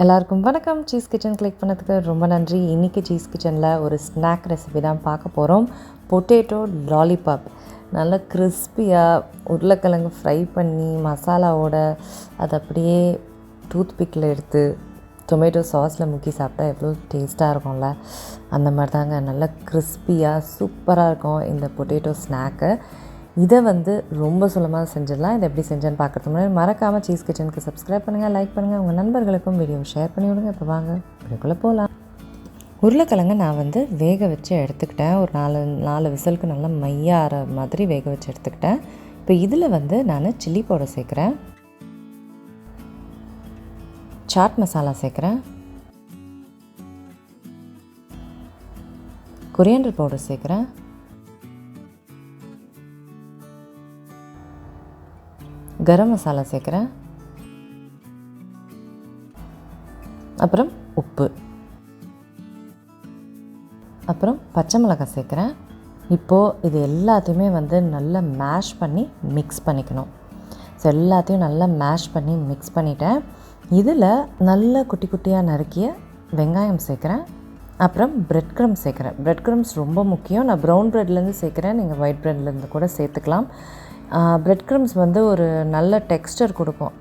எல்லாருக்கும் வணக்கம். Cheese kitchen click பண்ணதுக்கு ரொம்ப நன்றி. இன்றைக்கி சீஸ் கிச்சனில் ஒரு ஸ்நாக் ரெசிபி தான் பார்க்க போகிறோம். Potato lollipop. நல்லா கிறிஸ்பியாக உருளைக்கிழங்கு ஃப்ரை பண்ணி மசாலாவோட அதை அப்படியே டூத் பிக்கில் எடுத்து டொமேட்டோ சாஸில் முக்கி சாப்பிட்டா எவ்வளோ டேஸ்ட்டாக இருக்கும்ல, அந்த மாதிரி தாங்க. நல்லா கிறிஸ்பியாக சூப்பராக இருக்கும் இந்த பொட்டேட்டோ ஸ்நாக்கு. இதை ரொம்ப சுலமாக செஞ்சிடலாம். இதை எப்படி செஞ்சேன்னு பார்க்குறதுக்கு முன்னாடி மறக்காமல் சீஸ் கிச்சனுக்கு சப்ஸ்கிரைப் பண்ணுங்கள், லைக் பண்ணுங்கள், உங்கள் நண்பர்களுக்கும் வீடியோவை ஷேர் பண்ணி விடுங்க. இப்போ வாங்க வீடியோக்குள்ளே போகலாம். உருளைக்கிழங்கு நான் வேக வச்சு எடுத்துக்கிட்டேன். ஒரு நாலு விசலுக்கு நல்லா மையாற மாதிரி வேக வச்சு எடுத்துக்கிட்டேன். இப்போ இதில் நான் சில்லி பவுடர் சேர்க்குறேன், சாட் மசாலா சேர்க்குறேன், கொரியாண்டர் பவுடர் சேர்க்குறேன், கரம் மசாலா சேர்க்குறேன், அப்புறம் உப்பு, அப்புறம் பச்சை மிளகாய் சேர்க்குறேன். இப்போது இது எல்லாத்தையுமே நல்லா மேஷ் பண்ணி மிக்ஸ் பண்ணிக்கணும். ஸோ எல்லாத்தையும் நல்லா மேஷ் பண்ணி மிக்ஸ் பண்ணிட்டேன். இதில் நல்ல குட்டி குட்டியாக நறுக்கிய வெங்காயம் சேர்க்குறேன், அப்புறம் பிரெட் க்ரம்ஸ் சேர்க்குறேன். பிரெட் க்ரம்ஸ் ரொம்ப முக்கியம். நான் ப்ரௌன் ப்ரெட்லேருந்து சேர்க்குறேன், நீங்கள் ஒயிட் ப்ரெட்லேருந்து கூட சேர்த்துக்கலாம். பிரெட் க்ரம்ஸ் ஒரு நல்ல டெக்ஸ்டர் கொடுக்கும்.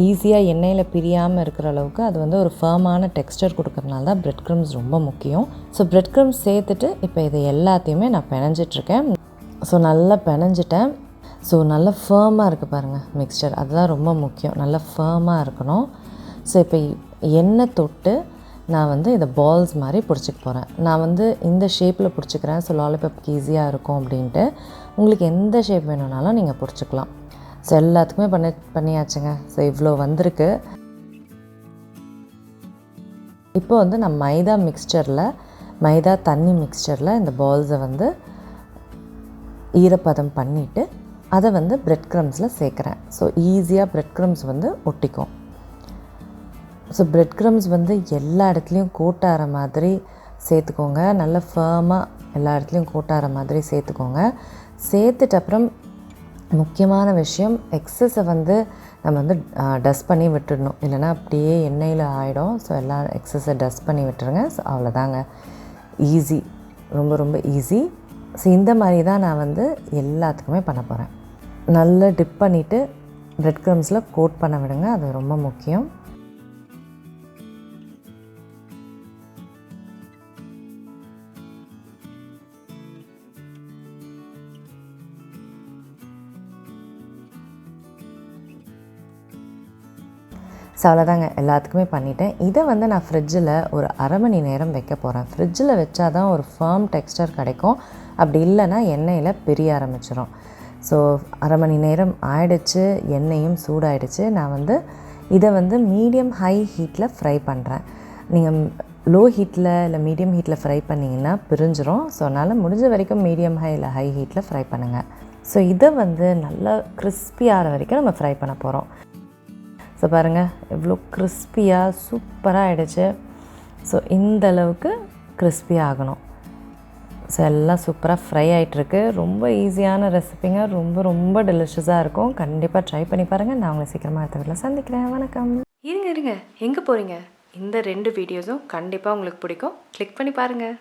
ஈஸியாக எண்ணெயில் பிரியாமல் இருக்கிற அளவுக்கு அது ஒரு ஃபர்மான டெக்ஸ்டர் கொடுக்கறதுனால தான் பிரெட் க்ரம்ஸ் ரொம்ப முக்கியம். ஸோ பிரெட் க்ரம்ஸ் சேர்த்துட்டு இப்போ இது எல்லாத்தையுமே நான் பிணைஞ்சிட்ருக்கேன். ஸோ நல்லா பிணைஞ்சிட்டேன். ஸோ நல்லா ஃபர்மாக இருக்குது பாருங்கள் மிக்ஸ்சர், அதுதான் ரொம்ப முக்கியம். நல்லா ஃபர்மாக இருக்கணும். ஸோ இப்போ எண்ணெய் தொட்டு நான் இதை பால்ஸ் மாதிரி பிடிச்சிக்க போகிறேன். நான் இந்த ஷேப்பில் பிடிச்சிக்கிறேன். ஸோ லாலிபாப்க்கு ஈஸியாக இருக்கும் அப்படின்ட்டு. உங்களுக்கு எந்த ஷேப் வேணும்னாலும் நீங்கள் பிடிச்சிக்கலாம். ஸோ எல்லாத்துக்குமே பண்ணியாச்சுங்க. ஸோ இவ்வளோ வந்திருக்கு. இப்போ நான் மைதா தண்ணி மிக்ஸ்சரில் இந்த பால்ஸை ஈரப்பதம் பண்ணிவிட்டு அதை பிரெட் க்ரம்ஸில் சேர்க்குறேன். ஸோ ஈஸியாக பிரெட் க்ரம்ஸ் ஒட்டிக்கும். ஸோ பிரெட் க்ரம்ஸ் எல்லா இடத்துலையும் கோட்டாகிற மாதிரி சேர்த்துக்கோங்க. நல்ல ஃபர்மாக எல்லா இடத்துலையும் கோட்டாகிற மாதிரி சேர்த்துக்கோங்க. சேர்த்துட்டு அப்புறம் முக்கியமான விஷயம், எக்ஸஸை நம்ம டஸ்ட் பண்ணி விட்டுடணும், இல்லைனா அப்படியே எண்ணெயில் ஆகிடும். ஸோ எல்லாம் எக்ஸஸை டஸ்ட் பண்ணி விட்டுருங்க. ஸோ அவ்வளோதாங்க, ஈஸி, ரொம்ப ரொம்ப ஈஸி. ஸோ இந்த மாதிரி தான் நான் எல்லாத்துக்குமே பண்ண போகிறேன். நல்லா டிப் பண்ணிவிட்டு பிரெட் க்ரம்ஸில் கோட் பண்ண விடுங்க, அது ரொம்ப முக்கியம். ஸோ அவ்வளோதாங்க, எல்லாத்துக்குமே பண்ணிவிட்டேன். இதை நான் ஃப்ரிட்ஜில் ஒரு அரை மணி நேரம் வைக்க போகிறேன். ஃப்ரிட்ஜில் வச்சா தான் ஒரு ஃபர்ம் டெக்ஸ்டர் கிடைக்கும். அப்படி இல்லைன்னா எண்ணெயில் பிரிய ஆரம்பிச்சிடும். ஸோ அரை மணி நேரம் ஆயிடுச்சு, எண்ணெயும் சூடாயிடுச்சு. நான் இதை மீடியம் ஹை ஹீட்டில் ஃப்ரை பண்ணுறேன். நீங்கள் லோ ஹீட்டில் இல்லை மீடியம் ஹீட்டில் ஃப்ரை பண்ணிங்கன்னா பிரிஞ்சிரும். ஸோ அதனால் முடிஞ்ச வரைக்கும் மீடியம் ஹை இல்லை ஹை ஹீட்டில் ஃப்ரை பண்ணுங்கள். ஸோ இதை நல்லா கிறிஸ்பி ஆகிற வரைக்கும் நம்ம ஃப்ரை பண்ண போகிறோம். ஸோ பாருங்கள் எவ்வளோ கிறிஸ்பியாக சூப்பராக ஆகிடுச்சு. ஸோ இந்த அளவுக்கு கிறிஸ்பியாக ஆகணும். ஸோ எல்லாம் சூப்பராக ஃப்ரை ஆகிட்டுருக்கு. ரொம்ப ஈஸியான ரெசிபிங்க, ரொம்ப ரொம்ப டெலிஷியஸாக இருக்கும். கண்டிப்பாக ட்ரை பண்ணி பாருங்கள். நான் உங்களை சீக்கிரமாக அடுத்த வீட்டில் சந்திக்கிறேன். வணக்கம். இருங்க எங்கே போகிறீங்க? இந்த 2 வீடியோஸும் கண்டிப்பாக உங்களுக்கு பிடிக்கும். கிளிக் பண்ணி பாருங்கள்.